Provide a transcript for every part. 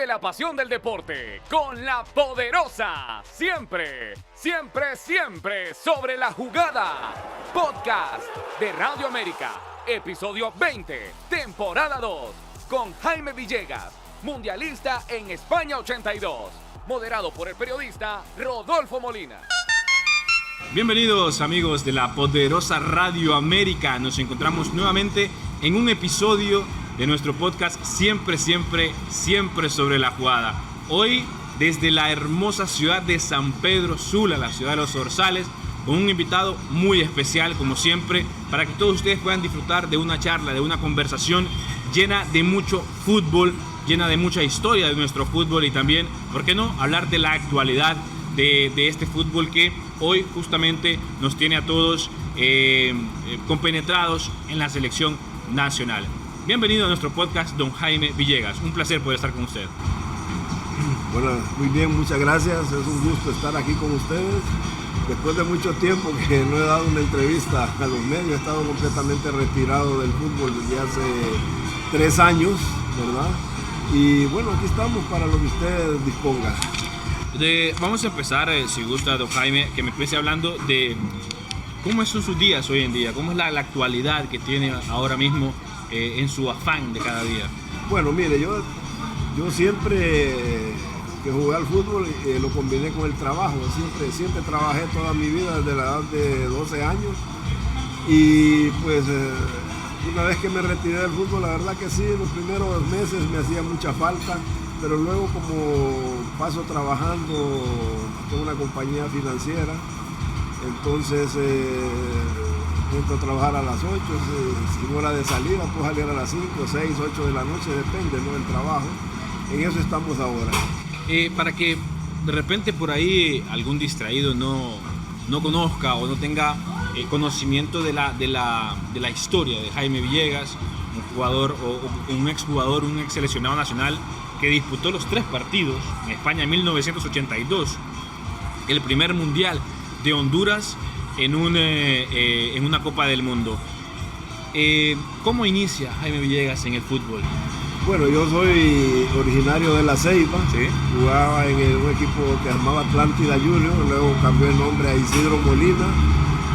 Vive la pasión del deporte con La Poderosa. Siempre, siempre, siempre sobre la jugada. Podcast de Radio América. Episodio 20, temporada 2. Con Jaime Villegas, mundialista en España 82. Moderado por el periodista Rodolfo Molina. Bienvenidos amigos de La Poderosa Radio América. Nos encontramos nuevamente en un episodio de nuestro podcast Siempre, siempre, siempre sobre la jugada. Hoy desde la hermosa ciudad de San Pedro Sula, la ciudad de los Zorzales, con un invitado muy especial como siempre, para que todos ustedes puedan disfrutar de una charla, de una conversación llena de mucho fútbol, llena de mucha historia de nuestro fútbol y también, ¿por qué no?, hablar de la actualidad de este fútbol que hoy justamente nos tiene a todos compenetrados en la selección nacional. Bienvenido a nuestro podcast, don Jaime Villegas. Un placer poder estar con usted. Bueno, muy bien, muchas gracias. Es un gusto estar aquí con ustedes. Después de mucho tiempo que no he dado una entrevista a los medios, he estado completamente retirado del fútbol desde hace 3 años, ¿verdad? Y bueno, aquí estamos para lo que usted disponga. Vamos a empezar, si gusta, don Jaime, que me empiece hablando de cómo son sus días hoy en día, cómo es la actualidad que tiene ahora mismo en su afán de cada día. Bueno, mire, yo siempre que jugué al fútbol lo combiné con el trabajo. Siempre trabajé toda mi vida desde la edad de 12 años y pues una vez que me retiré del fútbol, la verdad que sí, los primeros meses me hacía mucha falta, pero luego como paso trabajando en una compañía financiera, entonces entro a trabajar a las 8, si no hora de salida, puedo salir a las 5, 6, 8 de la noche, depende, ¿no?, del trabajo. En eso estamos ahora. Para que de repente por ahí algún distraído no conozca o no tenga conocimiento de la historia de Jaime Villegas, un jugador o un exjugador, un ex seleccionado nacional que disputó los 3 partidos en España en 1982, el primer mundial de Honduras en una Copa del Mundo. ¿Cómo inicia Jaime Villegas en el fútbol? Bueno, yo soy originario de La Ceiba, ¿sí? Jugaba en un equipo que se llamaba Atlántida Junior, luego cambió el nombre a Isidro Molina.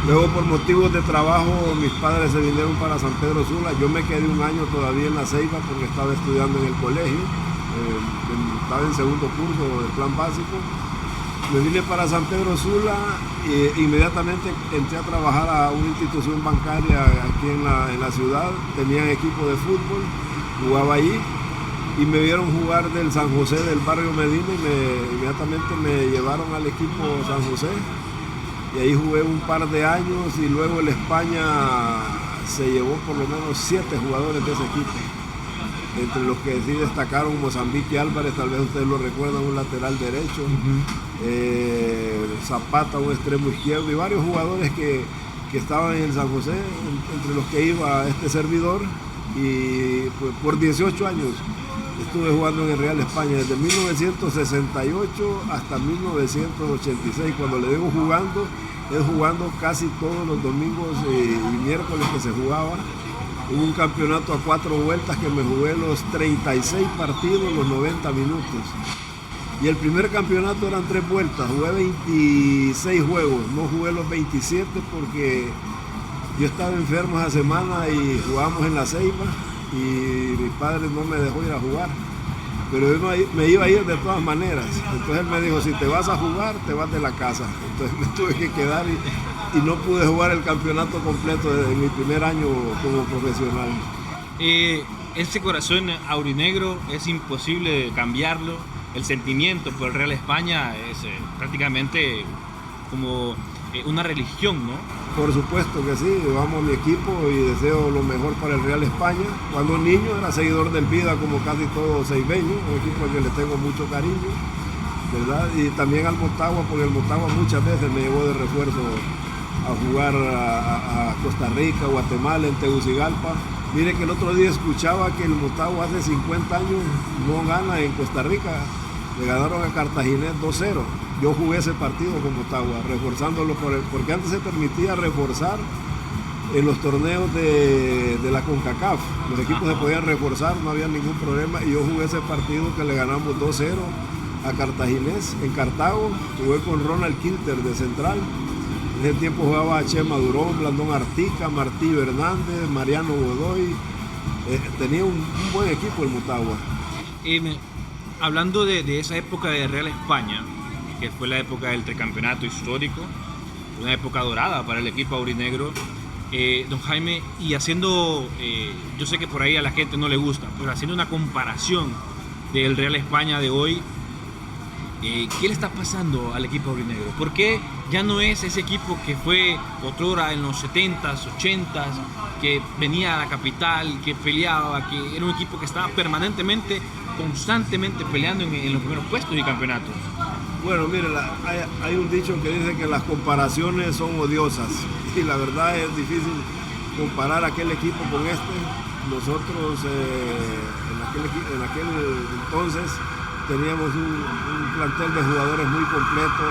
Luego por motivos de trabajo mis padres se vinieron para San Pedro Sula. Yo me quedé un año todavía en La Ceiba porque estaba estudiando en el colegio, estaba en segundo curso del plan básico. Me vine para San Pedro Sula e inmediatamente entré a trabajar a una institución bancaria aquí en la ciudad. Tenían equipo de fútbol, jugaba ahí y me vieron jugar del San José del barrio Medina y inmediatamente me llevaron al equipo San José. Y ahí jugué un par de años y luego el España se llevó por lo menos 7 jugadores de ese equipo. Entre los que sí destacaron Mozambique Álvarez, tal vez ustedes lo recuerdan, un lateral derecho, Zapata, un extremo izquierdo y varios jugadores que estaban en el San José, entre los que iba este servidor. Y pues, por 18 años estuve jugando en el Real España, desde 1968 hasta 1986. Cuando le digo jugando, es jugando casi todos los domingos y miércoles que se jugaba. Hubo un campeonato a 4 vueltas que me jugué los 36 partidos, los 90 minutos. Y el primer campeonato eran 3 vueltas, jugué 26 juegos, no jugué los 27 porque yo estaba enfermo esa semana y jugábamos en La Ceiba y mi padre no me dejó ir a jugar, pero yo me iba a ir de todas maneras. Entonces él me dijo, si te vas a jugar, te vas de la casa. Entonces me tuve que quedar y no pude jugar el campeonato completo desde mi primer año como profesional. Ese corazón aurinegro es imposible cambiarlo. El sentimiento por el Real España es prácticamente como una religión, ¿no? Por supuesto que sí, yo amo a mi equipo y deseo lo mejor para el Real España. Cuando niño era seguidor del Vida, como casi todo ceibeño, un equipo al que le tengo mucho cariño, ¿verdad? Y también al Motagua, porque el Motagua muchas veces me llevó de refuerzo a jugar a Costa Rica, Guatemala, en Tegucigalpa. Mire que el otro día escuchaba que el Motagua hace 50 años no gana en Costa Rica. Le ganaron a Cartaginés 2-0. Yo jugué ese partido con Motagua, reforzándolo porque antes se permitía reforzar en los torneos de la CONCACAF. Los equipos se podían reforzar, no había ningún problema, y yo jugué ese partido que le ganamos 2-0 a Cartaginés en Cartago. Jugué con Ronald Kilter de central. En ese tiempo jugaba Chema Durón, Blandón Artica, Martí Hernández, Mariano Godoy. Tenía un buen equipo el Motagua. Hablando de esa época de Real España, que fue la época del tricampeonato histórico, una época dorada para el equipo aurinegro, don Jaime, y haciendo, yo sé que por ahí a la gente no le gusta, pero haciendo una comparación del Real España de hoy, ¿qué le está pasando al equipo aurinegro? ¿Por qué ya no es ese equipo que fue otrora en los 70s, 80s, que venía a la capital, que peleaba, que era un equipo que estaba permanentemente, constantemente peleando en los primeros puestos y campeonatos? Bueno, mire, hay un dicho que dice que las comparaciones son odiosas, y la verdad es difícil comparar aquel equipo con este. Nosotros en aquel entonces teníamos un plantel de jugadores muy completo,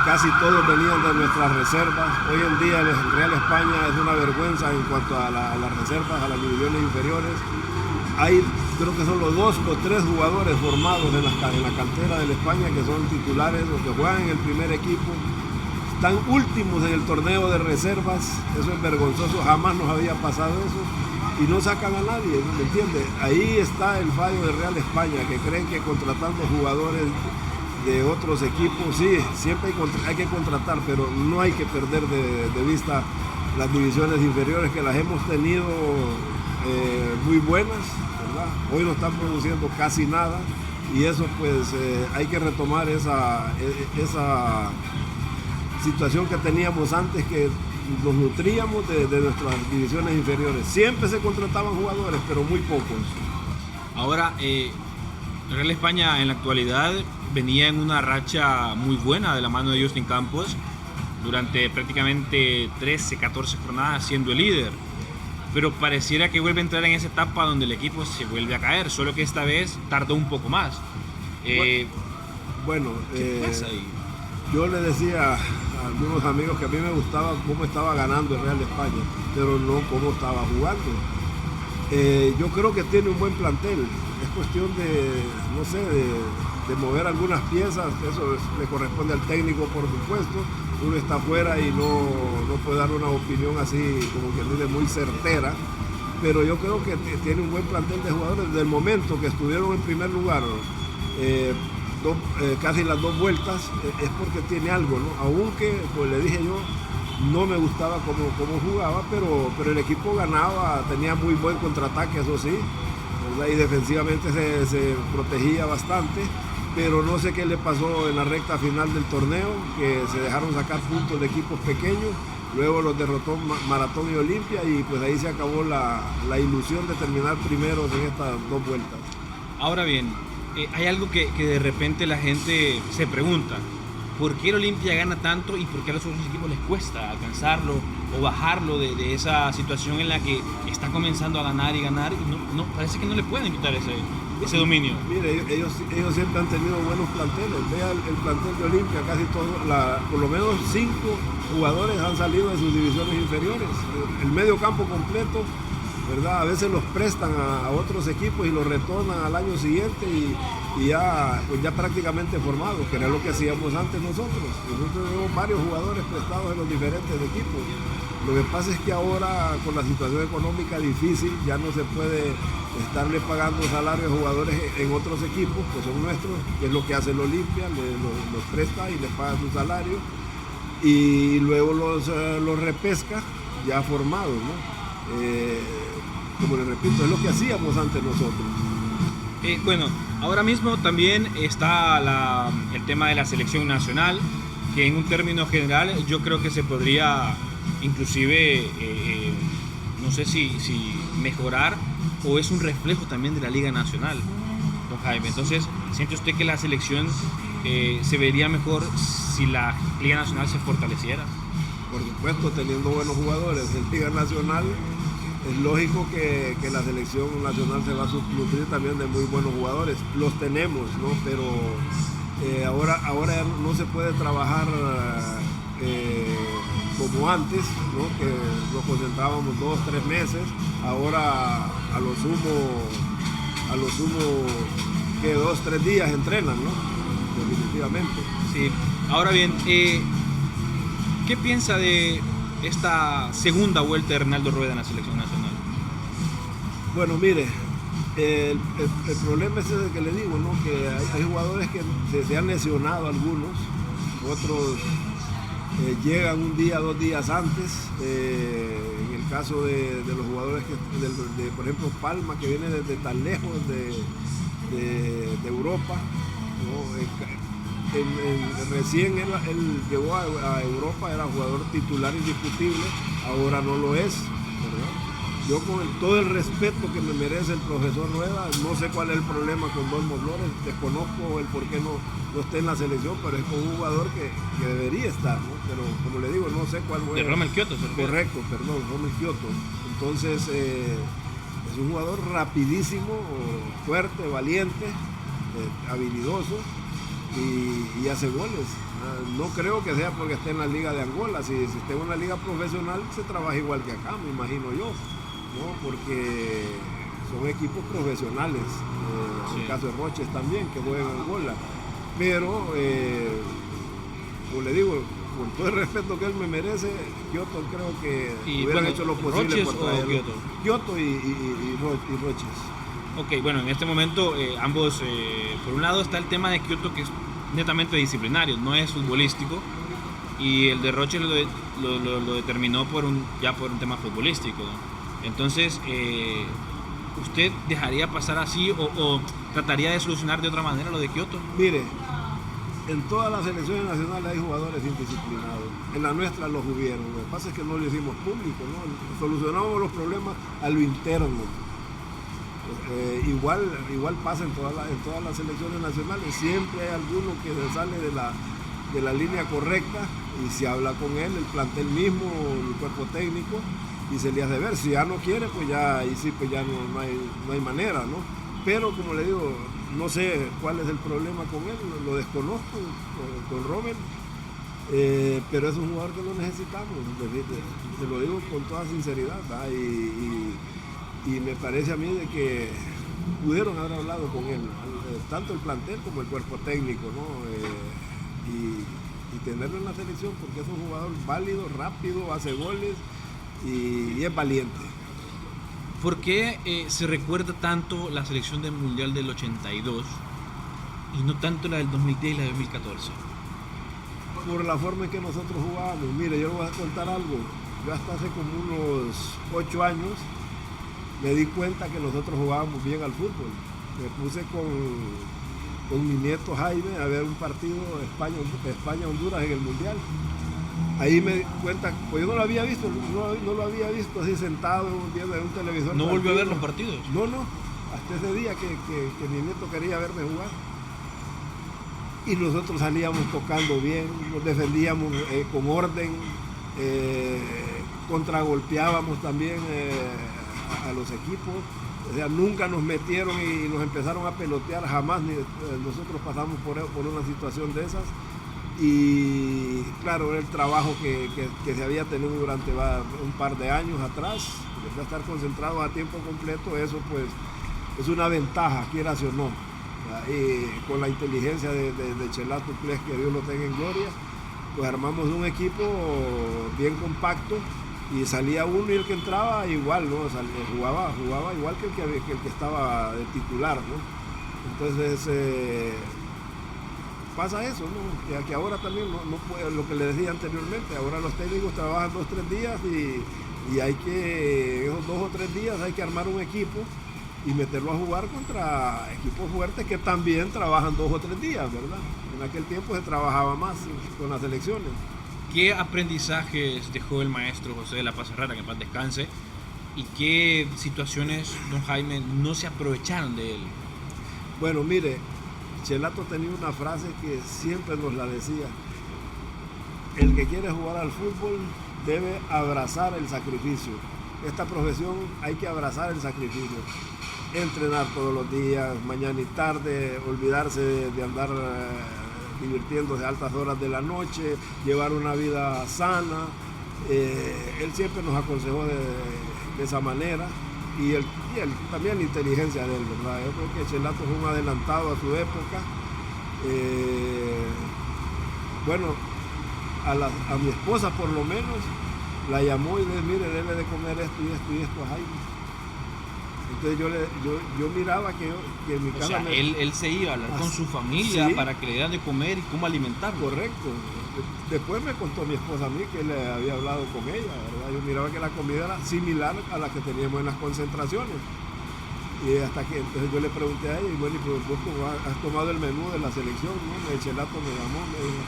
casi todos venían de nuestras reservas. Hoy en día el Real España es una vergüenza en cuanto a las reservas, a las divisiones inferiores. Hay, creo que solo 2 o 3 jugadores formados en la cantera del España que son titulares o que juegan en el primer equipo. Están últimos en el torneo de reservas, eso es vergonzoso, jamás nos había pasado eso, y no sacan a nadie, ¿me entiende? Ahí está el fallo del Real España, que creen que contratando jugadores de otros equipos, sí, siempre hay que contratar, pero no hay que perder de vista las divisiones inferiores, que las hemos tenido muy buenas, ¿verdad? Hoy no están produciendo casi nada, y eso pues hay que retomar esa situación que teníamos antes, que nos nutríamos de nuestras divisiones inferiores. Siempre se contrataban jugadores, pero muy pocos. Ahora, el Real España en la actualidad venía en una racha muy buena de la mano de Justin Campos, durante prácticamente 13, 14 jornadas siendo el líder. Pero pareciera que vuelve a entrar en esa etapa donde el equipo se vuelve a caer, solo que esta vez tardó un poco más. ¿Qué pasa ahí? Yo le decía a algunos amigos que a mí me gustaba cómo estaba ganando el Real España, pero no cómo estaba jugando. Yo creo que tiene un buen plantel. Es cuestión no sé, de mover algunas piezas. Eso le corresponde al técnico, por supuesto. Uno está afuera y no puede dar una opinión así como que dice muy certera. Pero yo creo que tiene un buen plantel de jugadores. Desde el momento que estuvieron en primer lugar, casi las 2 vueltas, es porque tiene algo, ¿no? Aunque, pues le dije yo, no me gustaba cómo jugaba, pero el equipo ganaba, tenía muy buen contraataque, eso sí, ¿verdad? Y defensivamente se protegía bastante, pero no sé qué le pasó en la recta final del torneo, que se dejaron sacar puntos de equipos pequeños, luego los derrotó Maratón y Olimpia, y pues ahí se acabó la ilusión de terminar primeros en estas 2 vueltas. Ahora bien, hay algo que de repente la gente se pregunta: ¿por qué el Olimpia gana tanto y por qué a los otros equipos les cuesta alcanzarlo o bajarlo de esa situación en la que está comenzando a ganar y ganar, y no parece que no le pueden quitar ese dominio? Mire, ellos siempre han tenido buenos planteles. Vea el plantel de Olimpia, casi todos, por lo menos 5 jugadores han salido de sus divisiones inferiores. El medio campo completo, ¿verdad? A veces los prestan a otros equipos y los retornan al año siguiente y ya prácticamente formados, que era lo que hacíamos antes nosotros. Nosotros tenemos varios jugadores prestados en los diferentes equipos. Lo que pasa es que ahora, con la situación económica difícil, ya no se puede estarle pagando salarios a jugadores en otros equipos, que son nuestros, que es lo que hace el Olimpia, los presta y les paga su salario, y luego los repesca ya formados, ¿no? Como les repito, es lo que hacíamos antes nosotros. Bueno, ahora mismo también está el tema de la selección nacional, que en un término general yo creo que se podría inclusive, no sé si mejorar, o es un reflejo también de la Liga Nacional, don Jaime. Entonces, ¿siente usted que la selección se vería mejor si la Liga Nacional se fortaleciera? Por supuesto, teniendo buenos jugadores en Liga Nacional, es lógico que la selección nacional se va a nutrir también de muy buenos jugadores. Los tenemos, ¿no? Pero ahora no se puede trabajar como antes, ¿no? Que nos concentrábamos 2-3 meses, ahora a lo sumo que 2-3 días entrenan, ¿no? Definitivamente. Sí. Ahora bien, ¿qué piensa de esta segunda vuelta de Reinaldo Rueda en la selección nacional? Bueno, mire, el problema es ese que le digo, ¿no? Que hay jugadores que se han lesionado algunos, otros llegan 1 día, 2 días antes. En el caso de los jugadores por ejemplo, Palma, que viene desde tan lejos de Europa, ¿no? Recién él llegó a Europa, era jugador titular indiscutible, ahora no lo es, ¿verdad? Yo con todo el respeto que me merece el profesor Rueda, no sé cuál es el problema con Dolmo Flores, desconozco el por qué no está en la selección, pero es un jugador que debería estar, ¿no? Pero como le digo, no sé cuál fue. De Rommel Kioto, correcto, perdón, Rommel Kioto. Entonces, es un jugador rapidísimo, fuerte, valiente, habilidoso. Y hace goles. No creo que sea porque esté en la liga de Angola. Si esté en una liga profesional se trabaja igual que acá, me imagino yo, ¿no? Porque son equipos profesionales. Sí. En el caso de Roches también, que juega en Angola. Pero, como le digo, con todo el respeto que él me merece, Kioto creo que hubieran hecho lo posible por traerlo. Kioto y Roches. Ok, bueno, en este momento ambos, por un lado está el tema de Kioto, que es netamente disciplinario, no es futbolístico, y el de Roches lo determinó por un tema futbolístico, ¿no? Entonces, ¿usted dejaría pasar así o trataría de solucionar de otra manera lo de Kioto? Mire, en todas las selecciones nacionales hay jugadores indisciplinados, en la nuestra los hubieron, lo que pasa es que no lo hicimos público, ¿no? Solucionamos los problemas a lo interno. Igual pasa en todas las selecciones nacionales, siempre hay alguno que se sale de la línea correcta y se habla con él, el plantel mismo, el cuerpo técnico, y se le hace ver. Si ya no quiere, pues ya no hay manera, ¿no? Pero como le digo, no sé cuál es el problema con él, lo desconozco con Rommel, pero es un jugador que lo necesitamos, se lo digo con toda sinceridad, ¿verdad? Y me parece a mí de que pudieron haber hablado con él, tanto el plantel como el cuerpo técnico, ¿no? Y tenerlo en la selección, porque es un jugador válido, rápido, hace goles y es valiente. ¿Por qué se recuerda tanto la selección del Mundial del 82 y no tanto la del 2010 y la del 2014? Por la forma en que nosotros jugábamos. Mire, yo le voy a contar algo. Yo hasta hace como unos 8 años me di cuenta que nosotros jugábamos bien al fútbol. Me puse con mi nieto Jaime a ver un partido España-Honduras en el Mundial. Ahí me di cuenta, pues yo no lo había visto, no lo había visto así sentado viendo en un televisor. ¿No volvió a ver los partidos? No, hasta ese día que mi nieto quería verme jugar. Y nosotros salíamos tocando bien, nos defendíamos con orden, contragolpeábamos también a los equipos, o sea, nunca nos metieron y nos empezaron a pelotear, jamás nosotros pasamos por una situación de esas. Y claro, el trabajo que se había tenido durante un par de años atrás, de estar concentrado a tiempo completo, eso pues es una ventaja, quieras o no. Con la inteligencia de Chelato Ples, que Dios lo tenga en gloria, pues armamos un equipo bien compacto y salía uno y el que entraba igual, ¿no? Jugaba igual que el que estaba de titular, ¿no? Entonces pasa eso, ¿no? Que ahora también no puede, lo que le decía anteriormente, ahora los técnicos trabajan 2-3 días y hay que, esos 2 o 3 días hay que armar un equipo y meterlo a jugar contra equipos fuertes que también trabajan 2 o 3 días, ¿verdad? En aquel tiempo se trabajaba más con las selecciones. ¿Qué aprendizajes dejó el maestro José de la Paz Herrera, que en paz descanse, y qué situaciones, don Jaime, no se aprovecharon de él? Bueno, mire, Chelato tenía una frase que siempre nos la decía: el que quiere jugar al fútbol debe abrazar el sacrificio. Esta profesión hay que abrazar el sacrificio. Entrenar todos los días, mañana y tarde, olvidarse de andar divirtiéndose a altas horas de la noche, llevar una vida sana, Él siempre nos aconsejó de esa manera y también la inteligencia de él, ¿verdad? Yo creo que Chelato es un adelantado a su época. Bueno, a mi esposa por lo menos la llamó y le dijo, mire, debe de comer esto y esto y esto a Jaime. Entonces yo miraba que en mi casa... O sea, él se iba a hablar con su familia, sí, para que le dieran de comer y cómo alimentarlo. Correcto. Después me contó mi esposa a mí que le había hablado con ella, ¿verdad? Yo miraba que la comida era similar a la que teníamos en las concentraciones. Y hasta que entonces yo le pregunté a ella, y bueno, ¿y vos has tomado el menú de la selección? ¿No? El Chelato me llamó, me dijo,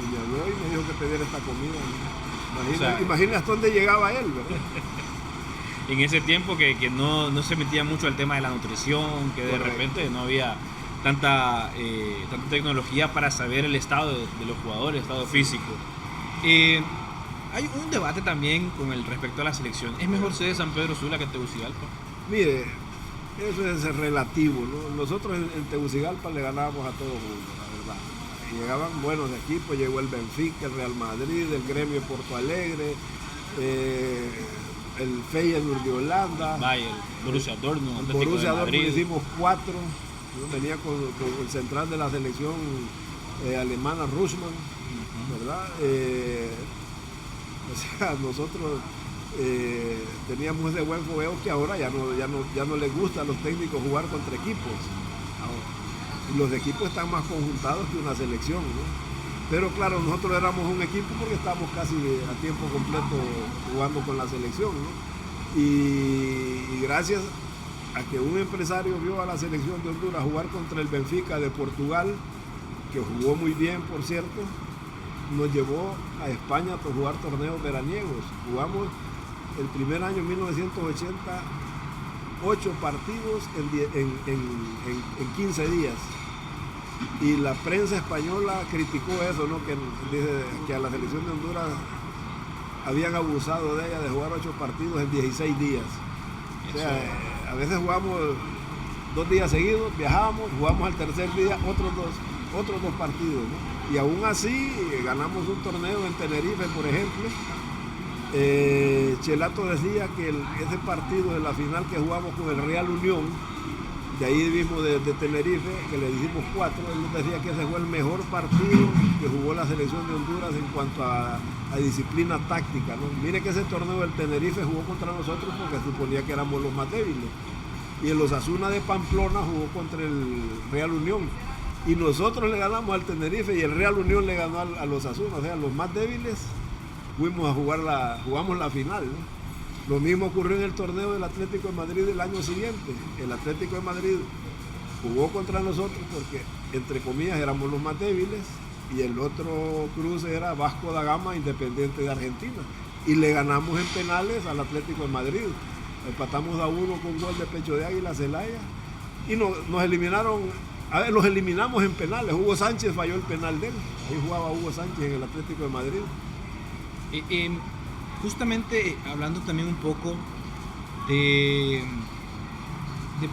y me habló y me dijo que te diera esta comida, ¿no? Imagina hasta dónde llegaba él, ¿verdad? En ese tiempo que no se metía mucho al tema de la nutrición, que de Correcto. repente no había tanta tecnología para saber el estado de los jugadores, el estado físico. Hay un debate también con el respecto a la selección. ¿Es mejor sede San Pedro Sula que Tegucigalpa? Mire, eso es relativo, ¿no? Nosotros en Tegucigalpa le ganábamos a todo el mundo, la verdad. Y llegaban buenos equipos, llegó el Benfica, el Real Madrid, el Gremio Porto Alegre, el Feyenoord de Holanda, Bayern, Borussia Dortmund, el Atlético Borussia de Madrid. Dortmund hicimos 4, ¿no? Venía con el central de la selección alemana, Ruschmann, ¿verdad? O sea, nosotros teníamos ese buen fogueo que ahora ya no les gusta a los técnicos jugar contra equipos. Y los equipos están más conjuntados que una selección, ¿no? Pero claro, nosotros éramos un equipo porque estábamos casi a tiempo completo jugando con la selección, ¿no? Y gracias a que un empresario vio a la selección de Honduras jugar contra el Benfica de Portugal, que jugó muy bien, por cierto, nos llevó a España para jugar torneos veraniegos. Jugamos el primer año, 1980, 8 partidos en 15 días. Y la prensa española criticó eso, ¿no? Que dice que a la selección de Honduras habían abusado de ella de jugar 8 partidos en 16 días. O sea, a veces jugamos 2 días seguidos, viajábamos, jugamos al tercer día otros dos partidos, ¿no? Y aún así ganamos un torneo en Tenerife, por ejemplo. Chelato decía que ese partido de la final que jugamos con el Real Unión, de ahí mismo de Tenerife, que le dijimos 4, él decía que ese fue el mejor partido que jugó la selección de Honduras en cuanto a disciplina táctica, ¿no? Mire que ese torneo del Tenerife jugó contra nosotros porque suponía que éramos los más débiles. Y el Osasuna de Pamplona jugó contra el Real Unión. Y nosotros le ganamos al Tenerife y el Real Unión le ganó al Osasuna. O sea, los más débiles fuimos a jugamos la final, ¿no? Lo mismo ocurrió en el torneo del Atlético de Madrid el año siguiente. El Atlético de Madrid jugó contra nosotros porque, entre comillas, éramos los más débiles, y el otro cruce era Vasco da Gama, Independiente de Argentina. Y le ganamos en penales al Atlético de Madrid. Empatamos a 1 con gol de Pecho de Águila, Celaya. Y nos eliminaron, los eliminamos en penales. Hugo Sánchez falló el penal de él. Ahí jugaba Hugo Sánchez en el Atlético de Madrid. Justamente hablando también un poco de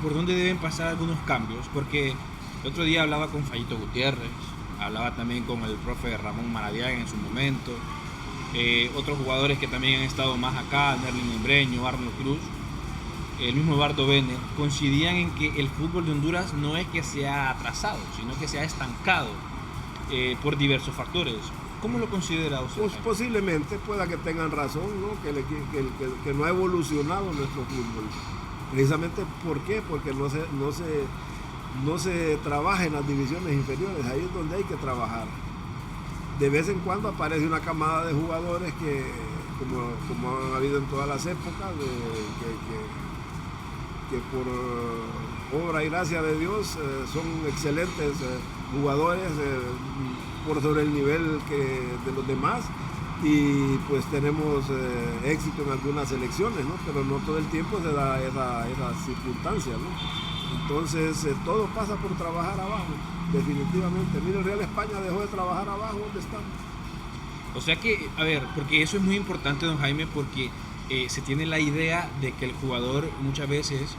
por dónde deben pasar algunos cambios, porque el otro día hablaba con Fayito Gutiérrez, hablaba también con el profe Ramón Maradiaga en su momento, otros jugadores que también han estado más acá, Nerlin Membreño, Arnold Cruz, el mismo Eduardo Bene, coincidían en que el fútbol de Honduras no es que se ha atrasado, sino que se ha estancado por diversos factores. ¿Cómo lo considera usted? Pues posiblemente pueda que tengan razón, ¿no? Que no ha evolucionado nuestro fútbol. Precisamente, ¿por qué? Porque no se trabaja en las divisiones inferiores, ahí es donde hay que trabajar. De vez en cuando aparece una camada de jugadores que, como han habido en todas las épocas, que por obra y gracia de Dios son excelentes jugadores, por sobre el nivel de los demás, y pues tenemos éxito en algunas selecciones, ¿no? Pero no todo el tiempo se da esa circunstancia, ¿no? Entonces todo pasa por trabajar abajo, definitivamente. Mira, el Real España dejó de trabajar abajo, ¿dónde estamos? O sea que, a ver, porque eso es muy importante, don Jaime, porque se tiene la idea de que el jugador muchas veces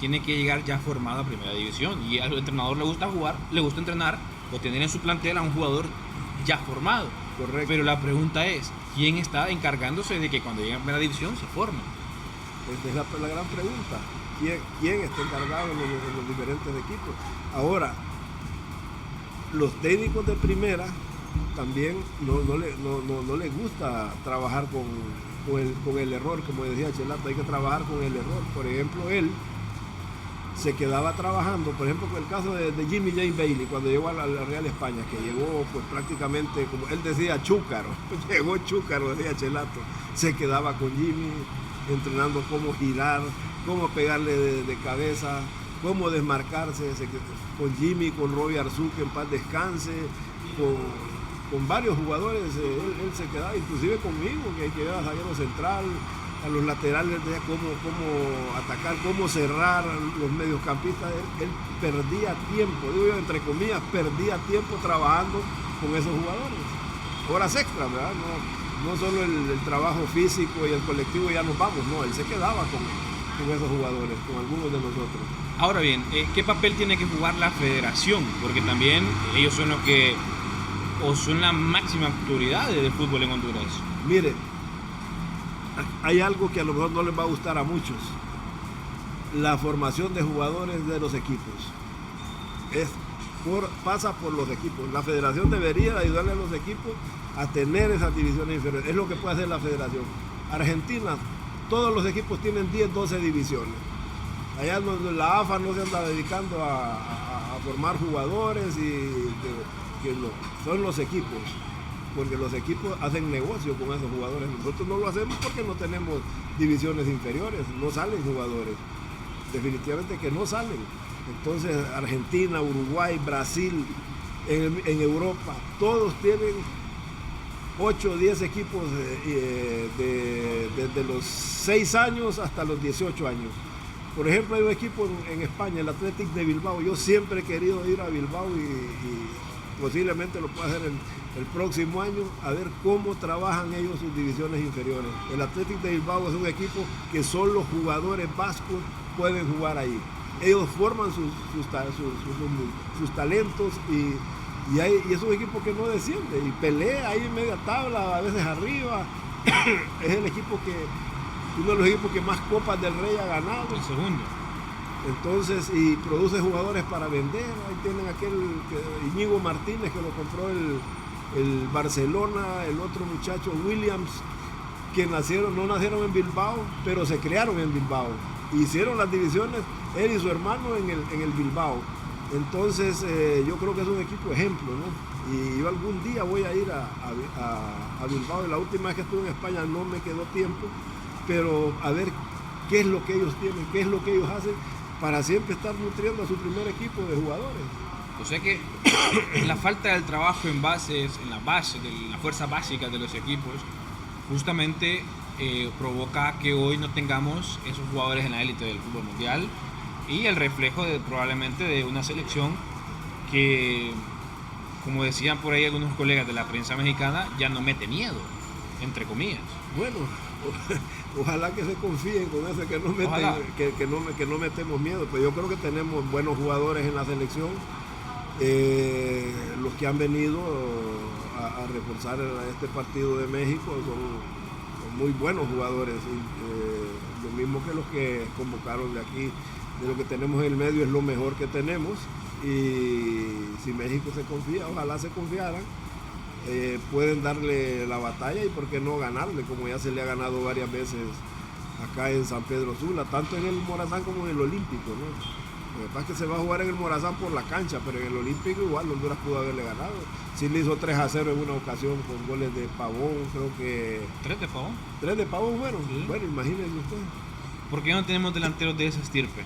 tiene que llegar ya formado a primera división, y al entrenador le gusta jugar, le gusta entrenar o tener en su plantel a un jugador ya formado. Correcto. Pero la pregunta es, ¿quién está encargándose de que cuando lleguen a primera división se formen? Esa es la gran pregunta. ¿Quién está encargado en los diferentes equipos? Ahora, los técnicos de primera también no les gusta trabajar con el error, como decía Chelato, hay que trabajar con el error. Por ejemplo, él se quedaba trabajando, por ejemplo, con el caso de Jimmy Jane Bailey, cuando llegó a la Real España, que llegó pues prácticamente, como él decía, chúcaro, llegó chúcaro, decía Chelato, se quedaba con Jimmy, entrenando cómo girar, cómo pegarle de cabeza, cómo desmarcarse, con Jimmy, con Robbie Arzú, que en paz descanse, con varios jugadores, él se quedaba, inclusive conmigo, que era zaguero central, a los laterales, cómo atacar, cómo cerrar los mediocampistas. Él perdía tiempo, digo yo, entre comillas, perdía tiempo trabajando con esos jugadores. Horas extras, ¿verdad? No solo el trabajo físico y el colectivo, ya nos vamos, no, él se quedaba con esos jugadores, con algunos de nosotros. Ahora bien, ¿qué papel tiene que jugar la federación? Porque también ellos son los que, o son la máxima autoridad del fútbol en Honduras. Mire, hay algo que a lo mejor no les va a gustar a muchos. La formación de jugadores de los equipos pasa por los equipos. La federación debería ayudarle a los equipos a tener esas divisiones inferiores. Es lo que puede hacer la federación. Argentina, todos los equipos tienen 10, 12 divisiones. Allá la AFA no se anda dedicando a formar jugadores son los equipos, porque los equipos hacen negocio con esos jugadores. Nosotros no lo hacemos porque no tenemos divisiones inferiores, no salen jugadores, definitivamente que no salen. Entonces Argentina, Uruguay, Brasil, en Europa, todos tienen 8 o 10 equipos desde los 6 años hasta los 18 años. Por ejemplo, hay un equipo en España, el Athletic de Bilbao. Yo siempre he querido ir a Bilbao y posiblemente lo pueda hacer el próximo año, a ver cómo trabajan ellos sus divisiones inferiores. El Athletic de Bilbao es un equipo que solo jugadores vascos pueden jugar ahí. Ellos forman sus talentos y es un equipo que no desciende y pelea ahí en media tabla, a veces arriba. Es el equipo uno de los equipos que más Copas del Rey ha ganado. El segundo. Entonces, y produce jugadores para vender. Ahí tienen Íñigo Martínez, que lo compró el Barcelona, el otro muchacho Williams, que no nacieron en Bilbao, pero se criaron en Bilbao. Hicieron las divisiones, él y su hermano en el Bilbao. Entonces, yo creo que es un equipo ejemplo, ¿no? Y yo algún día voy a ir a Bilbao. Y la última vez que estuve en España no me quedó tiempo, pero a ver qué es lo que ellos tienen, qué es lo que ellos hacen para siempre estar nutriendo a su primer equipo de jugadores. O sea que la falta del trabajo en la base, de la fuerza básica de los equipos, justamente provoca que hoy no tengamos esos jugadores en la élite del fútbol mundial y el reflejo probablemente de una selección que, como decían por ahí algunos colegas de la prensa mexicana, ya no mete miedo, entre comillas. Bueno, ojalá que se confíen con eso, que no metemos miedo, pero yo creo que tenemos buenos jugadores en la selección. Los que han venido a reforzar este partido de México son muy buenos jugadores, lo mismo que los que convocaron de aquí. De lo que tenemos en el medio es lo mejor que tenemos, y si México se confía, ojalá se confiaran, pueden darle la batalla y por qué no ganarle, como ya se le ha ganado varias veces acá en San Pedro Sula, tanto en el Morazán como en el Olímpico, ¿no? Lo que pasa es que se va a jugar en el Morazán por la cancha, pero en el Olímpico igual Honduras pudo haberle ganado. Sí le hizo 3-0 en una ocasión con goles de Pavón, creo que... ¿3 de Pavón? 3 de Pavón, bueno, Sí. Bueno, imagínense usted. ¿Por qué no tenemos delanteros de esa estirpe?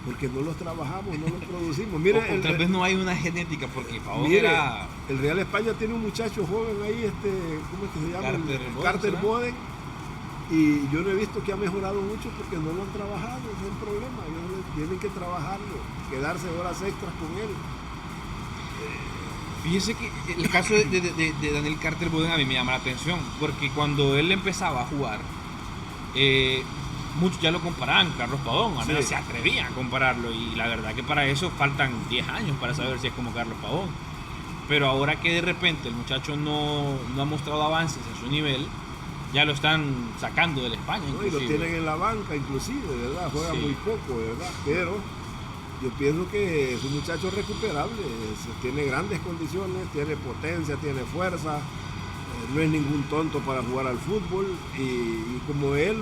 Porque no los trabajamos, no los producimos. Mire, o tal vez no hay una genética, porque Pavón mire, era... el Real España tiene un muchacho joven ahí, ¿cómo es que se llama? Carter Boden. Y yo no he visto que ha mejorado mucho porque no lo han trabajado, ese es el problema. Tienen que trabajarlo, quedarse horas extras con él. Fíjese que el caso de Daniel Carter Boden a mí me llama la atención, porque cuando él empezaba a jugar, muchos ya lo comparaban con Carlos Pavón, al menos se atrevían a compararlo, y la verdad que para eso faltan 10 años para saber si es como Carlos Pavón. pero ahora que de repente el muchacho no ha mostrado avances en su nivel, ya lo están sacando de la España. No, y lo tienen en la banca inclusive, ¿verdad? Juega muy poco, ¿verdad? Pero yo pienso que es un muchacho recuperable, tiene grandes condiciones, tiene potencia, tiene fuerza, no es ningún tonto para jugar al fútbol y como él,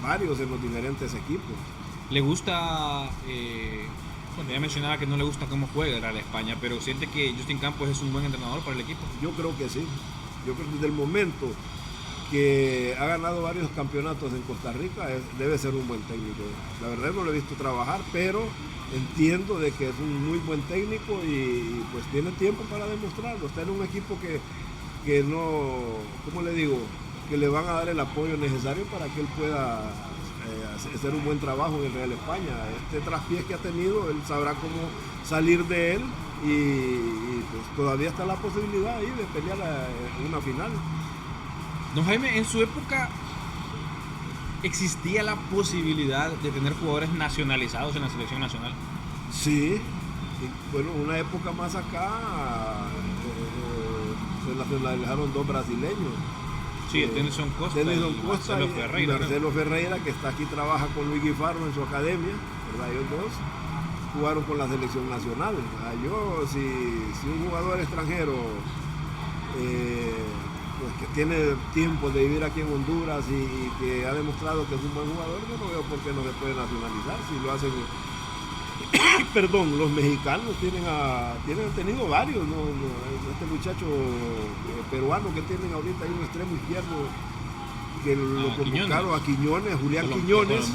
varios en los diferentes equipos. Le gusta, bueno, ya mencionaba que no le gusta cómo juega a la España, pero siente que Justin Campos es un buen entrenador para el equipo. Yo creo que sí, yo creo que desde el momento que ha ganado varios campeonatos en Costa Rica, debe ser un buen técnico. La verdad no lo he visto trabajar, pero entiendo de que es un muy buen técnico y pues tiene tiempo para demostrarlo. Está en un equipo que no, ¿cómo le digo? Que le van a dar el apoyo necesario para que él pueda hacer un buen trabajo en el Real España. Este traspiés que ha tenido, él sabrá cómo salir de él y pues todavía está la posibilidad ahí de pelear en una final. Don Jaime, en su época existía la posibilidad de tener jugadores nacionalizados en la selección nacional. Sí, bueno, una época más acá se nacionalizaron 2 brasileños. Sí, Denilson Costa y Marcelo Ferreira. Marcelo Ferreira, que está aquí, trabaja con Luis Guifarro en su academia, ¿verdad? Ellos dos jugaron con la selección nacional. Si un jugador extranjero pues que tiene tiempo de vivir aquí en Honduras y que ha demostrado que es un buen jugador, yo no veo por qué no se puede nacionalizar. Si lo hacen, perdón, los mexicanos tienen tenido varios, ¿no? Este muchacho peruano que tienen ahorita ahí un extremo izquierdo, que lo convocaron a Quiñones, Julián Quiñones.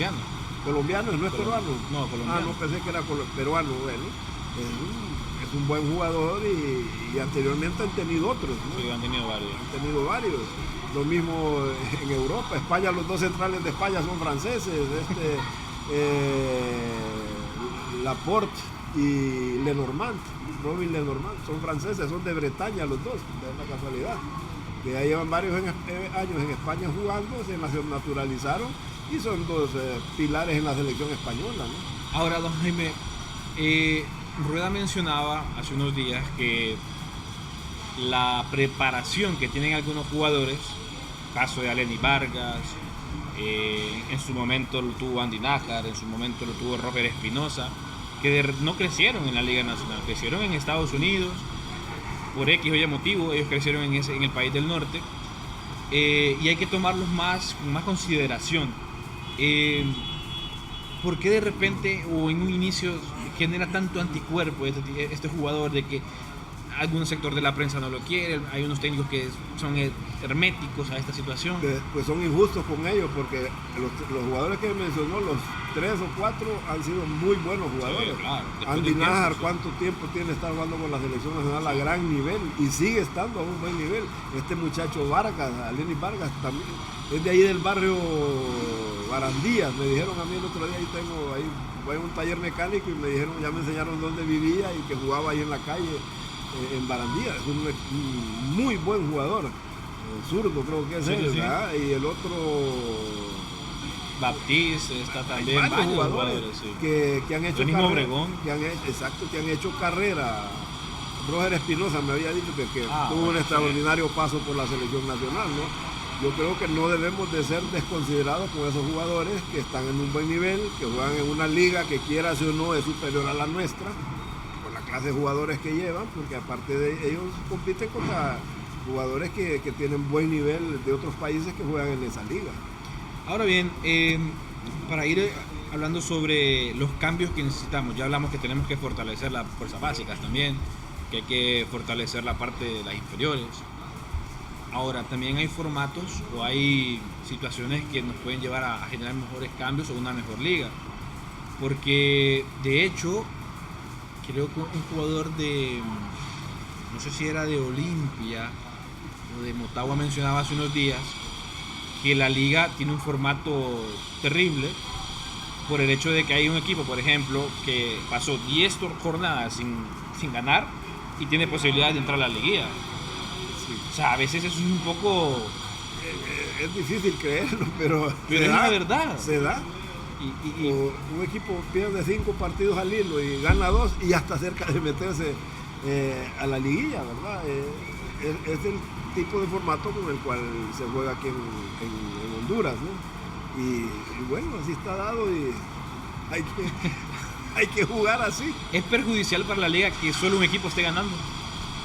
Colombiano, no es peruano. No, colombiano. No pensé que era peruano. Bueno, es un buen jugador y anteriormente han tenido otros, ¿no? Sí, han tenido varios. Lo mismo en Europa. España, los 2 centrales de España son franceses. Laporte y Lenormand, Robin Lenormand, son franceses, son de Bretaña los dos, de la casualidad. Que ya llevan varios años en España jugando, se naturalizaron y son 2 pilares en la selección española, ¿no? Ahora, don Jaime, Rueda mencionaba hace unos días que la preparación que tienen algunos jugadores, caso de Aleni Vargas, en su momento lo tuvo Andy Nájar, en su momento lo tuvo Roger Espinosa, que no crecieron en la Liga Nacional, crecieron en Estados Unidos, por X o Y motivo, ellos crecieron en el país del norte, y hay que tomarlos con más consideración. ¿Por qué de repente o en un inicio genera tanto anticuerpo este jugador de que algún sector de la prensa no lo quiere? Hay unos técnicos que son herméticos a esta situación. Pues son injustos con ellos porque los jugadores que mencionó, los 3 o 4 han sido muy buenos jugadores. Sí, claro. Andy Nájar, ¿cuánto tiempo tiene estar jugando con la selección nacional a gran nivel? Y sigue estando a un buen nivel. Este muchacho Vargas, Aleni Vargas, también es de ahí del barrio Barandías. Me dijeron a mí el otro día, voy a un taller mecánico y me dijeron, ya me enseñaron dónde vivía y que jugaba ahí en la calle. En Barandilla, es un muy buen jugador, zurdo creo que es él, ¿verdad? Y el otro Baptiste está también, varios jugadores sí. que han hecho carrera, Obregón. que han hecho carrera. Roger Espinosa me había dicho que tuvo un extraordinario paso por la selección nacional, ¿no? Yo creo que no debemos de ser desconsiderados con esos jugadores que están en un buen nivel, que juegan en una liga que quieras o no es superior a la nuestra, clase de jugadores que llevan, porque aparte de ellos compiten contra jugadores que tienen buen nivel de otros países que juegan en esa liga. Ahora bien, para ir hablando sobre los cambios que necesitamos, ya hablamos que tenemos que fortalecer las fuerzas básicas también, que hay que fortalecer la parte de las inferiores. Ahora, también hay formatos o hay situaciones que nos pueden llevar a generar mejores cambios o una mejor liga, porque de hecho creo que un jugador no sé si era de Olimpia o de Motagua, mencionaba hace unos días que la liga tiene un formato terrible por el hecho de que hay un equipo, por ejemplo, que pasó 10 jornadas sin ganar y tiene posibilidad de entrar a la liguilla. Sí. O sea, a veces eso es un poco... Es difícil creerlo, pero es la verdad. Se da. Un equipo pierde 5 partidos al hilo y gana 2 y ya está cerca de meterse a la liguilla, ¿verdad? Es el tipo de formato con el cual se juega aquí en Honduras, ¿no? Y bueno, así está dado y hay que jugar así. ¿Es perjudicial para la liga que solo un equipo esté ganando?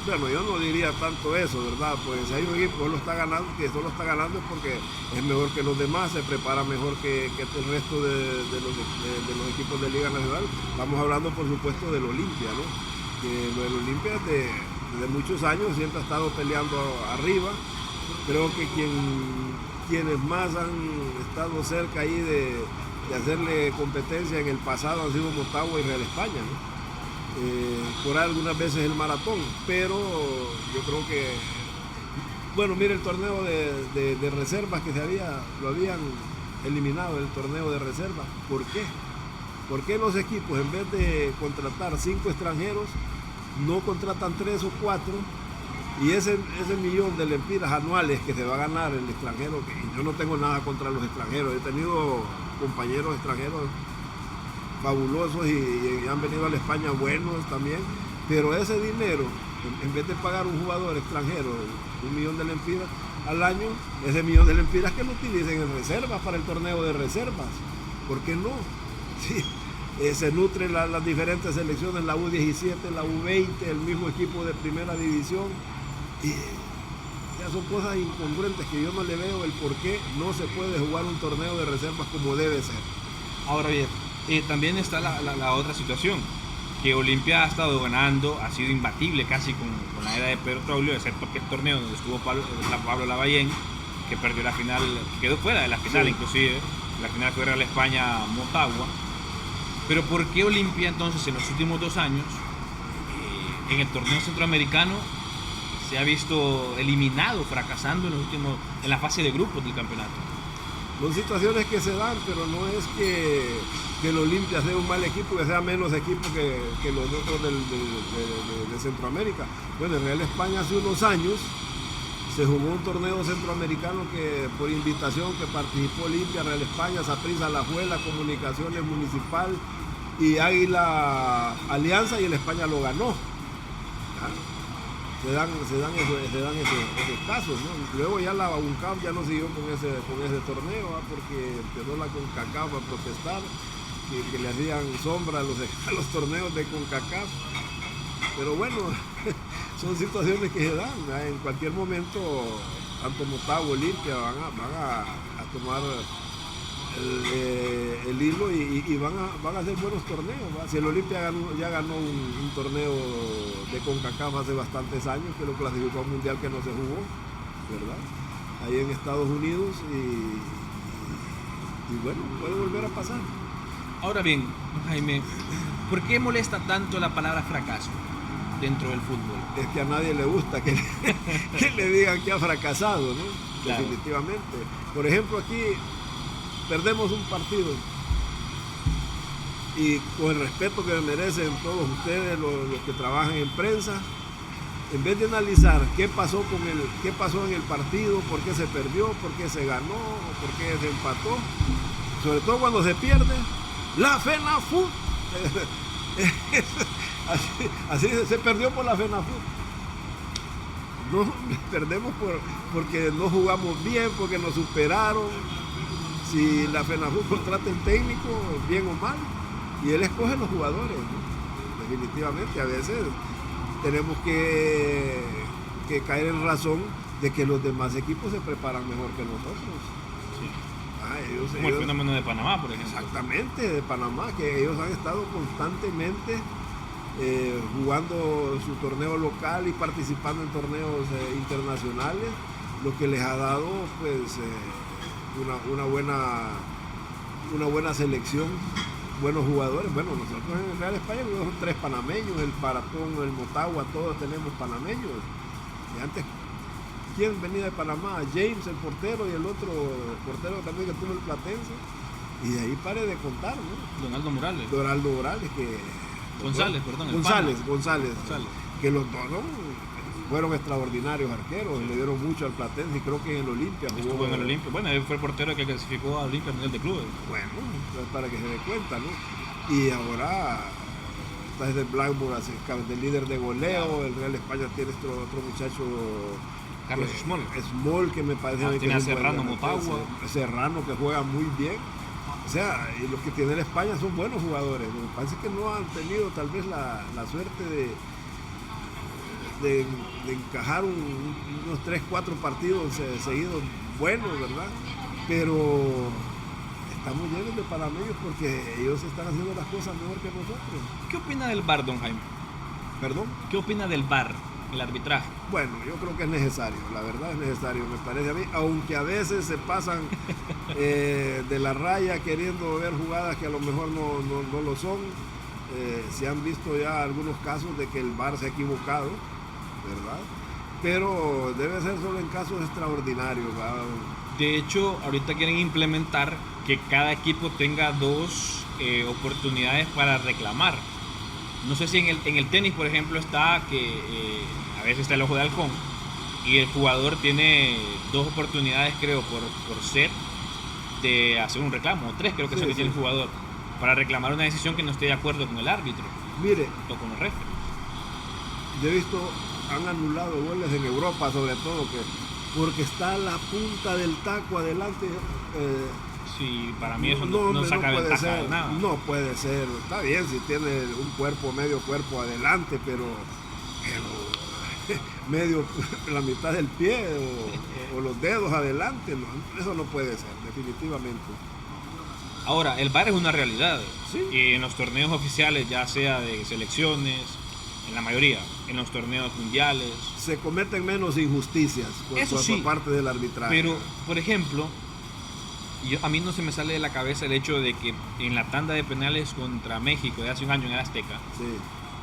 Bueno, yo no diría tanto eso, ¿verdad? Pues si hay un equipo que solo está ganando es porque es mejor que los demás, se prepara mejor que el resto de los equipos de Liga Nacional. Estamos hablando, por supuesto, del Olimpia, ¿no? Que lo del Olimpia desde muchos años siempre ha estado peleando arriba. Creo que quienes más han estado cerca ahí de hacerle competencia en el pasado han sido Motagua y Real España, ¿no? Por algunas veces el Maratón, pero yo creo que, bueno, mire el torneo de reservas que lo habían eliminado, el torneo de reservas. ¿Por qué? ¿Por qué los equipos, en vez de contratar 5 extranjeros, no contratan 3 o 4? Y ese millón de lempiras anuales que se va a ganar el extranjero, que yo no tengo nada contra los extranjeros, he tenido compañeros extranjeros fabulosos y han venido a la España buenos también, pero ese dinero, en vez de pagar un jugador extranjero 1 millón de lempiras al año, ese millón de lempiras que lo utilicen en reservas para el torneo de reservas. ¿Por qué no? Sí, se nutren las diferentes selecciones, la U17, la U20, el mismo equipo de primera división, y ya son cosas incongruentes que yo no le veo el por qué no se puede jugar un torneo de reservas como debe ser. Ahora bien, también está la otra situación, que Olimpia ha estado ganando, ha sido imbatible casi con la era de Pedro Troglio, excepto que el torneo donde estuvo Pablo Lavallén, que perdió la final, quedó fuera de la final, sí. Inclusive, la final fue Real España Motagua. Pero ¿por qué Olimpia entonces en los últimos 2 años, en el torneo centroamericano, se ha visto eliminado, fracasando en la fase de grupos del campeonato? Son situaciones que se dan, pero no es que el Olimpia sea un mal equipo, que sea menos equipo que los otros de Centroamérica. Bueno, en Real España hace unos años se jugó un torneo centroamericano que por invitación que participó Olimpia, Real España, Saprissa, Alajuela, Comunicaciones Municipal y Águila Alianza, y el España lo ganó. Se dan esos casos, ¿no? Luego ya la UNCAF ya no siguió con ese torneo, ¿no? Porque empezó la CONCACAF a protestar que le hacían sombra a los torneos de CONCACAF. Pero bueno, son situaciones que se dan, ¿no? En cualquier momento tanto Motagua, Olimpia van a tomar el hilo y van a hacer buenos torneos, ¿va? Si el Olimpia ya ganó un torneo de CONCACAF hace bastantes años, que lo clasificó a un mundial que no se jugó, ¿verdad? Ahí en Estados Unidos, y bueno, puede volver a pasar. Ahora bien, Jaime, ¿por qué molesta tanto la palabra fracaso dentro del fútbol? Es que a nadie le gusta que le digan que ha fracasado, ¿no? Claro. Definitivamente. Por ejemplo, aquí perdemos un partido y con el respeto que merecen todos ustedes, los que trabajan en prensa, en vez de analizar qué pasó en el partido, por qué se perdió, por qué se ganó, por qué se empató, sobre todo cuando se pierde, la FENAFUT. Así se perdió por la FENAFUT. No, perdemos porque no jugamos bien, porque nos superaron. Si la FENAFUT contrata el técnico, bien o mal, y él escoge los jugadores, ¿no? Definitivamente, a veces tenemos que caer en razón de que los demás equipos se preparan mejor que nosotros. Sí. Como el fenómeno de Panamá, por ejemplo. Exactamente, de Panamá, que ellos han estado constantemente jugando su torneo local y participando en torneos internacionales, lo que les ha dado pues una buena selección, buenos jugadores. Bueno, nosotros en Real España son 3 panameños, el Paratón, el Motagua, todos tenemos panameños. Y antes, ¿quién venía de Panamá? James, el portero, y el otro portero también que tuvo el Platense. Y de ahí pare de contar, ¿no? Donaldo Morales, que... González, que los dos, ¿no? Fueron extraordinarios arqueros, le dieron mucho al Platense y creo que en el Olimpia jugó. En el Olimpia. Bueno, él fue el portero que clasificó a Olimpia Mundial de Clubes. Bueno, para que se dé cuenta, ¿no? Y ahora está desde Blackburn, de líder de goleo. El Real España tiene otro muchacho, Carlos Small, que me parece tiene a Serrano Motagua. Serrano, que juega muy bien. O sea, y los que tiene el España son buenos jugadores. Me parece que no han tenido tal vez la suerte de encajar unos 3-4 partidos seguidos buenos, ¿verdad? Pero estamos llenos de panameños porque ellos están haciendo las cosas mejor que nosotros. ¿Qué opina del VAR, don Jaime? ¿Perdón? ¿Qué opina del VAR, el arbitraje? Bueno, yo creo que es necesario, la verdad es necesario, me parece a mí, aunque a veces se pasan de la raya queriendo ver jugadas que a lo mejor no lo son. Se han visto ya algunos casos de que el VAR se ha equivocado, ¿verdad? Pero debe ser solo en casos extraordinarios, ¿verdad? De hecho, ahorita quieren implementar que cada equipo tenga 2 oportunidades para reclamar. No sé si en el tenis, por ejemplo, está que a veces está el ojo de halcón y el jugador tiene 2 oportunidades, creo, por set de hacer un reclamo, 3 creo que es lo que tiene el jugador, para reclamar una decisión que no esté de acuerdo con el árbitro. Mire, o con el referee. Yo he visto, han anulado goles en Europa, sobre todo, porque está la punta del taco adelante. Sí, para mí eso no saca ventaja de nada. No puede ser. Está bien si tiene un cuerpo, medio cuerpo adelante, pero medio, la mitad del pie o los dedos adelante, no, eso no puede ser, definitivamente. Ahora, el VAR es una realidad. Sí. En los torneos oficiales, ya sea de selecciones, en la mayoría, en los torneos mundiales. Se cometen menos injusticias por parte del arbitraje. Pero, por ejemplo, a mí no se me sale de la cabeza el hecho de que en la tanda de penales contra México de hace un año en el Azteca, sí,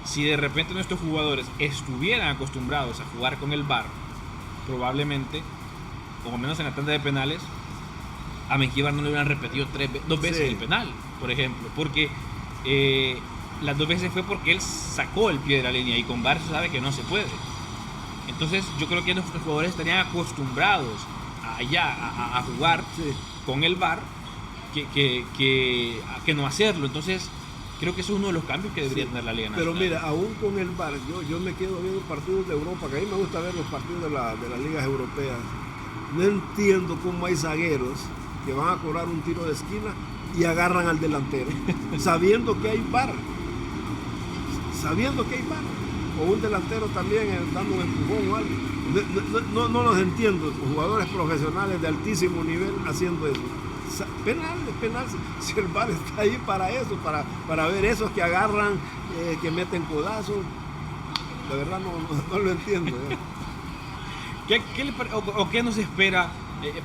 si de repente nuestros jugadores estuvieran acostumbrados a jugar con el VAR, probablemente, o menos en la tanda de penales, a Mengíbar no le hubieran repetido 2 veces el penal, por ejemplo, porque las 2 veces fue porque él sacó el pie de la línea y con VAR se sabe que no se puede. Entonces yo creo que nuestros jugadores estarían acostumbrados a jugar con el VAR que no hacerlo. Entonces creo que eso es uno de los cambios que debería tener la Liga Nacional. Pero mira, aún con el VAR, yo me quedo viendo partidos de Europa, que a mí me gusta ver los partidos de las ligas europeas. No entiendo cómo hay zagueros que van a cobrar un tiro de esquina y agarran al delantero, sabiendo que hay VAR. O un delantero también dando un empujón o algo. No los entiendo, jugadores profesionales de altísimo nivel haciendo eso. Penal. Si el VAR está ahí para eso, para ver esos que agarran, que meten codazos. De verdad no lo entiendo. ¿Qué nos espera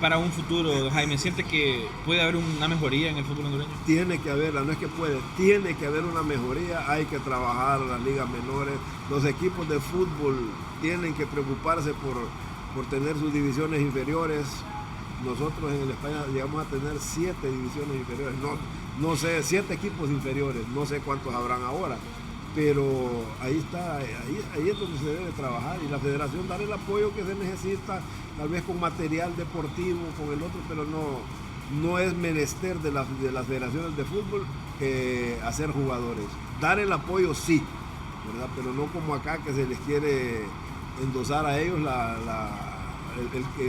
para un futuro, don Jaime? ¿Siente que puede haber una mejoría en el fútbol hondureño? Tiene que haberla, no es que puede, tiene que haber una mejoría, hay que trabajar las ligas menores, los equipos de fútbol tienen que preocuparse por tener sus divisiones inferiores. Nosotros en el España llegamos a tener 7 divisiones inferiores, no sé, 7 equipos inferiores, no sé cuántos habrán ahora, pero ahí está, ahí es donde se debe trabajar y la federación dar el apoyo que se necesita, tal vez con material deportivo, con el otro, pero no es menester de las federaciones de fútbol hacer jugadores. Dar el apoyo sí, ¿verdad? Pero no como acá que se les quiere endosar a ellos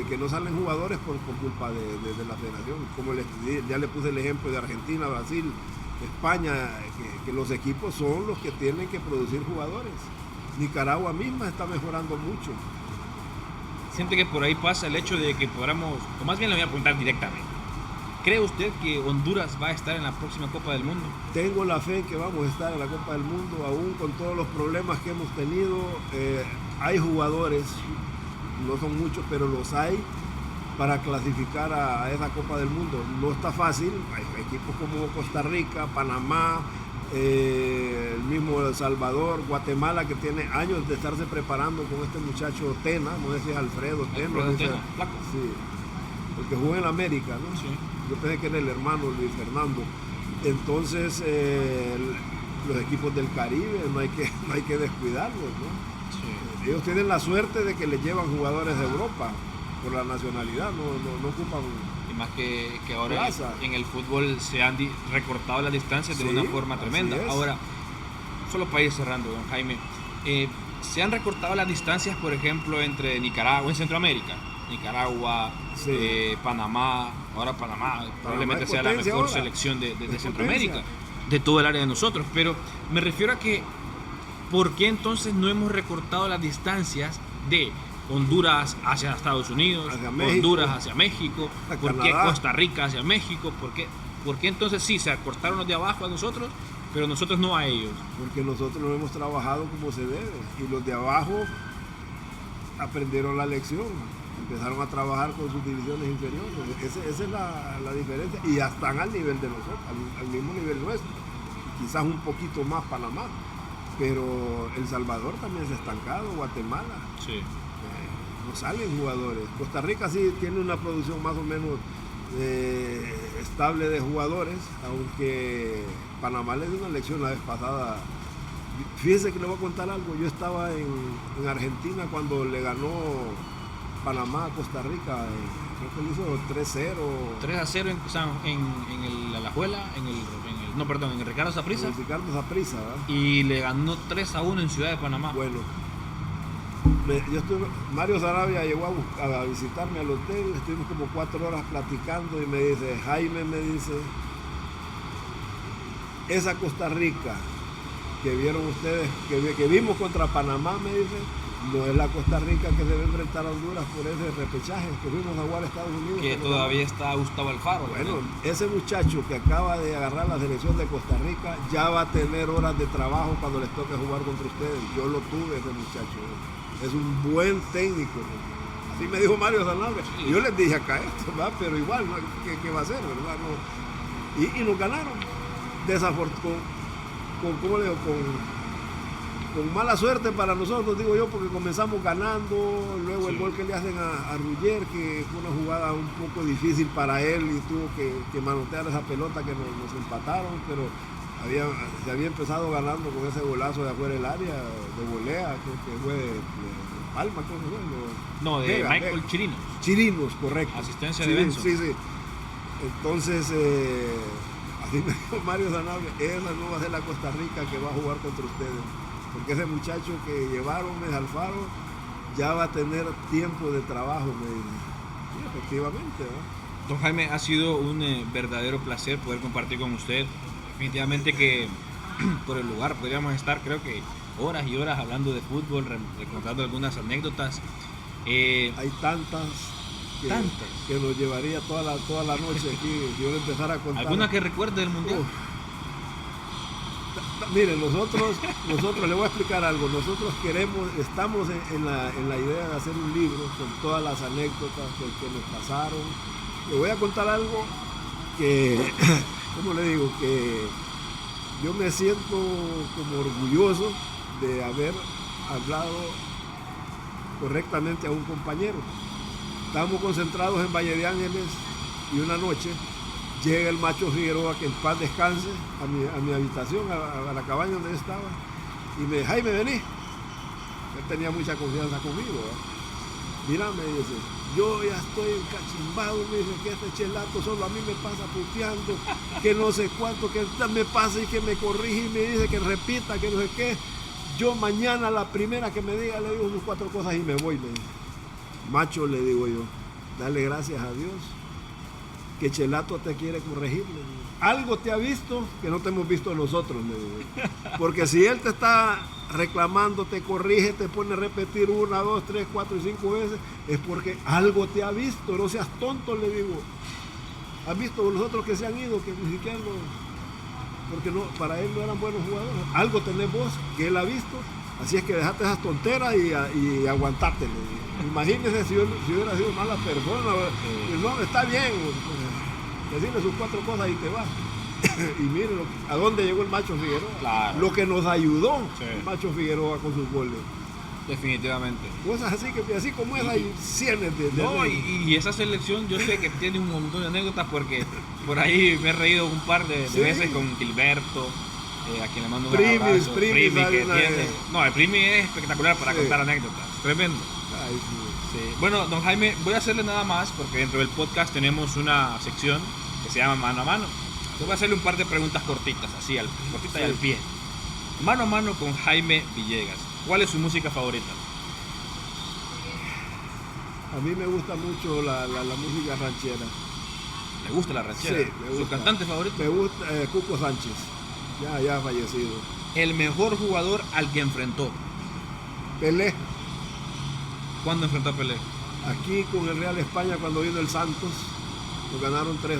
que no salen jugadores por culpa de la federación. Como ya le puse el ejemplo de Argentina, Brasil, España, que los equipos son los que tienen que producir jugadores. Nicaragua misma está mejorando mucho. ¿Siente que por ahí pasa el hecho de que podamos, o más bien le voy a preguntar directamente, ¿cree usted que Honduras va a estar en la próxima Copa del Mundo? Tengo la fe en que vamos a estar en la Copa del Mundo, aún con todos los problemas que hemos tenido. Hay jugadores, no son muchos, pero los hay para clasificar a esa Copa del Mundo. No está fácil, hay equipos como Costa Rica, Panamá, el mismo El Salvador, Guatemala, que tiene años de estarse preparando con este muchacho Tena, no sé si es Alfredo Tena, sí, el que jugó en América, ¿no? Sí. Yo pensé que era el hermano Luis Fernando. Entonces los equipos del Caribe no hay que descuidarlos, ¿no? Sí. Ellos tienen la suerte de que les llevan jugadores de Europa por la nacionalidad, no ocupan. Y más que ahora en el fútbol se han recortado las distancias de una forma tremenda. Ahora, solo para ir cerrando, don Jaime, se han recortado las distancias, por ejemplo, entre Nicaragua, en Centroamérica, Nicaragua, Sí. Panamá, ahora Panamá probablemente es sea la potencia mejor ahora. selección de Es Centroamérica, potencia. de todo el área de nosotros, pero me refiero a que, ¿por qué entonces no hemos recortado las distancias de Honduras hacia Estados Unidos, Hacia México, Honduras hacia México, a por qué Canadá? Costa Rica hacia México? ¿Por qué entonces sí se acortaron los de abajo a nosotros, pero nosotros no a ellos? Porque nosotros no hemos trabajado como se debe y los de abajo aprendieron la lección, empezaron a trabajar con sus divisiones inferiores. Esa es la diferencia y ya están al nivel de nosotros, al mismo nivel nuestro, quizás un poquito más Panamá, pero El Salvador también se ha estancado, Guatemala. Sí. No salen jugadores. Costa Rica sí tiene una producción más o menos estable de jugadores, aunque Panamá le dio una lección la vez pasada. Fíjese que le voy a contar algo. Yo estaba en Argentina cuando le ganó Panamá a Costa Rica. Creo que le hizo 3-0. 3-0 en el Alajuela, en el Ricardo Saprissa, Ricardo Saprissa, ¿verdad? y le ganó 3-1 en Ciudad de Panamá. Bueno, Mario Sarabia llegó a visitarme al hotel, estuvimos como 4 horas platicando y me dice, Jaime, me dice, esa Costa Rica que vieron ustedes, que vimos contra Panamá, me dice, no es la Costa Rica que debe enfrentar a Honduras por ese repechaje que fuimos a jugar a Estados Unidos. Que todavía está Gustavo Alfaro. Bueno, ¿verdad? ese muchacho que acaba de agarrar la selección de Costa Rica ya va a tener horas de trabajo cuando les toque jugar contra ustedes. Yo lo tuve, ese muchacho. Es un buen técnico. Así me dijo Mario Sanabria. Sí. Y yo les dije acá esto, ¿verdad? Pero igual, ¿no? ¿Qué va a hacer, verdad? No. Y nos ganaron. ¿Cómo le digo? Con mala suerte para nosotros, digo yo, porque comenzamos ganando, luego el gol que le hacen a Rugger, que fue una jugada un poco difícil para él y tuvo que manotear esa pelota que nos empataron, pero se había empezado ganando con ese golazo de afuera del área, de volea, que fue de Palma, creo que fue. No, de Vega, Michael Vega. Chirinos. Chirinos, correcto. Asistencia Sí, de Benson. Sí, sí. Entonces, así me dijo Mario Sanabria, esa no va a ser la Costa Rica que va a jugar contra ustedes. Porque ese muchacho que llevaron, Alfaro, ya va a tener tiempo de trabajo, me dice. Sí, efectivamente, ¿no? Don Jaime, ha sido un verdadero placer poder compartir con usted. Definitivamente que por el lugar podríamos estar, creo que horas y horas hablando de fútbol, contando algunas anécdotas. Hay tantas que nos llevaría toda la noche aquí. Si yo le empezara a contar. ¿Alguna que recuerde del Mundial? Miren, nosotros le voy a explicar algo. Nosotros estamos en la idea de hacer un libro con todas las anécdotas que nos pasaron. Le voy a contar algo que, ¿cómo le digo? Que yo me siento como orgulloso de haber hablado correctamente a un compañero. Estábamos concentrados en Valle de Ángeles y una noche llega el Macho Figueroa, que en paz descanse, a mi habitación, a la cabaña donde yo estaba, y me dice, Jaime, vení. Él tenía mucha confianza conmigo, ¿verdad? Mira, me dice, yo ya estoy encachimbado, me dice, que este chelato solo a mí me pasa puteando, que no sé cuánto, que me pasa y que me corrige y me dice que repita, que no sé qué. Yo mañana la primera que me diga le digo unas 4 cosas y me voy, me dice. Macho, le digo yo, dale gracias a Dios que Chelato te quiere corregir. Algo te ha visto que no te hemos visto nosotros, le digo. Porque si él te está reclamando, te corrige, te pone a repetir 1, 2, 3, 4 y 5 veces, es porque algo te ha visto. No seas tonto, le digo. ¿Has visto los otros que se han ido, que ni siquiera porque no, para él no eran buenos jugadores? Algo tenés vos que él ha visto. Así es que dejate esas tonteras y aguantate, le digo. Imagínese si hubiera sido mala persona. No, está bien. Decirle sus 4 cosas y te vas. Y miren a dónde llegó el Macho Figueroa. Claro. Lo que nos ayudó Sí. el Macho Figueroa con sus goles. Definitivamente. Cosas así como esa hay cientos de No, y esa selección yo sé que tiene un montón de anécdotas porque por ahí me he reído un par de Sí. veces con Gilberto, a quien le mando un Primis, abrazo. Primis, que hay una tiene... de- No, el Primi es espectacular para Sí. contar anécdotas. Tremendo. Ay, sí. Sí. Bueno, don Jaime, voy a hacerle nada más porque dentro del podcast tenemos una sección que se llama Mano a Mano. Yo voy a hacerle un par de preguntas cortitas, así, cortitas y Sí. al pie. Mano a mano con Jaime Villegas. ¿Cuál es su música favorita? A mí me gusta mucho la música ranchera. ¿Le gusta la ranchera? Sí, me gusta. ¿Su cantante favorito? Me gusta Cuco Sánchez, ya fallecido. El mejor jugador al que enfrentó. Pelé, ¿Cuándo enfrentó a Pelé? aquí con el Real España cuando vino el Santos, lo ganaron 3-1.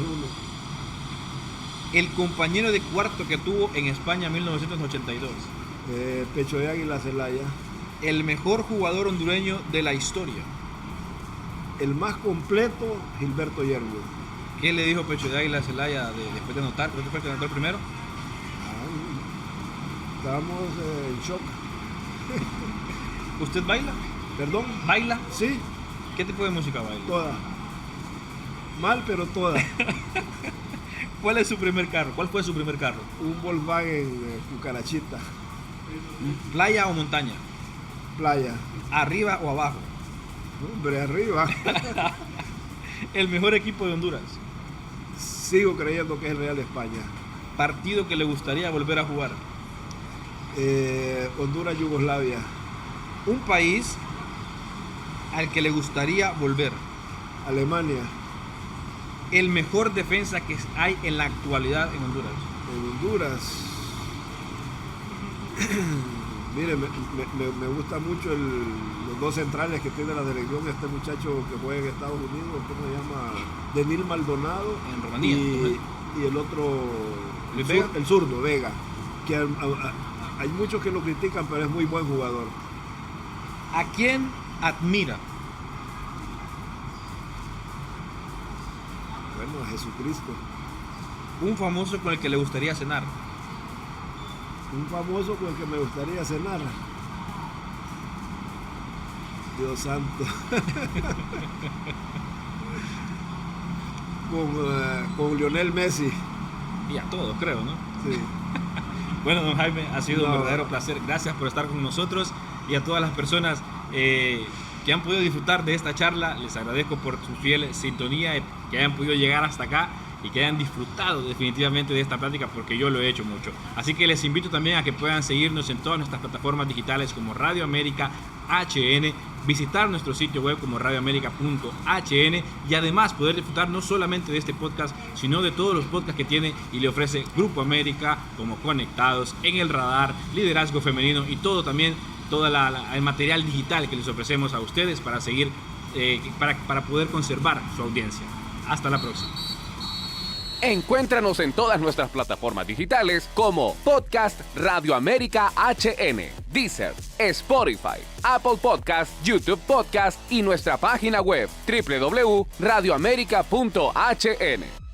El compañero de cuarto que tuvo en España en 1982. Pecho de Águila Celaya. El mejor jugador hondureño de la historia. El más completo, Gilberto Yergo. ¿Qué le dijo Pecho de Águila Celaya después de anotar? Creo que fue el que anotó el primero. Estábamos en shock. ¿Usted baila? ¿Perdón? ¿Baila? Sí, ¿Qué tipo de música baila? toda. Mal, pero toda. ¿Cuál es su primer carro? ¿Cuál fue su primer carro? Un Volkswagen Cucarachita, ¿Playa o montaña? playa. ¿Arriba o abajo? Hombre, arriba. El mejor equipo de Honduras. Sigo creyendo que es el Real España. Partido que le gustaría volver a jugar. Honduras-Yugoslavia. Un país al que le gustaría volver. Alemania. El mejor defensa que hay en la actualidad en Honduras. En Honduras. Mire, me gusta mucho los dos centrales que tiene la selección, este muchacho que juega en Estados Unidos, ¿cómo se llama? Denil Maldonado. En Rumanía. Y el otro, ¿Luis Vega? el zurdo, Vega. Que hay muchos que lo critican, pero es muy buen jugador. ¿A quién admira? Bueno, a Jesucristo. Un famoso con el que le gustaría cenar. Un famoso con el que me gustaría cenar. Dios santo. con Lionel Messi. Y a todos, creo, ¿no? Sí. Bueno, don Jaime, ha sido un verdadero placer. Gracias por estar con nosotros y a todas las personas que han podido disfrutar de esta charla. Les agradezco por su fiel sintonía, que hayan podido llegar hasta acá y que hayan disfrutado definitivamente de esta plática, porque yo lo he hecho mucho. Así que les invito también a que puedan seguirnos en todas nuestras plataformas digitales como Radio América HN, visitar nuestro sitio web como radioamerica.hn y además poder disfrutar no solamente de este podcast, sino de todos los podcasts que tiene y le ofrece Grupo América, como Conectados, En el Radar, Liderazgo Femenino y todo también, todo el material digital que les ofrecemos a ustedes para seguir, para poder conservar su audiencia. Hasta la próxima. Encuéntranos en todas nuestras plataformas digitales como Podcast Radio América HN, Deezer, Spotify, Apple Podcast, YouTube Podcast y nuestra página web www.radioamerica.hn.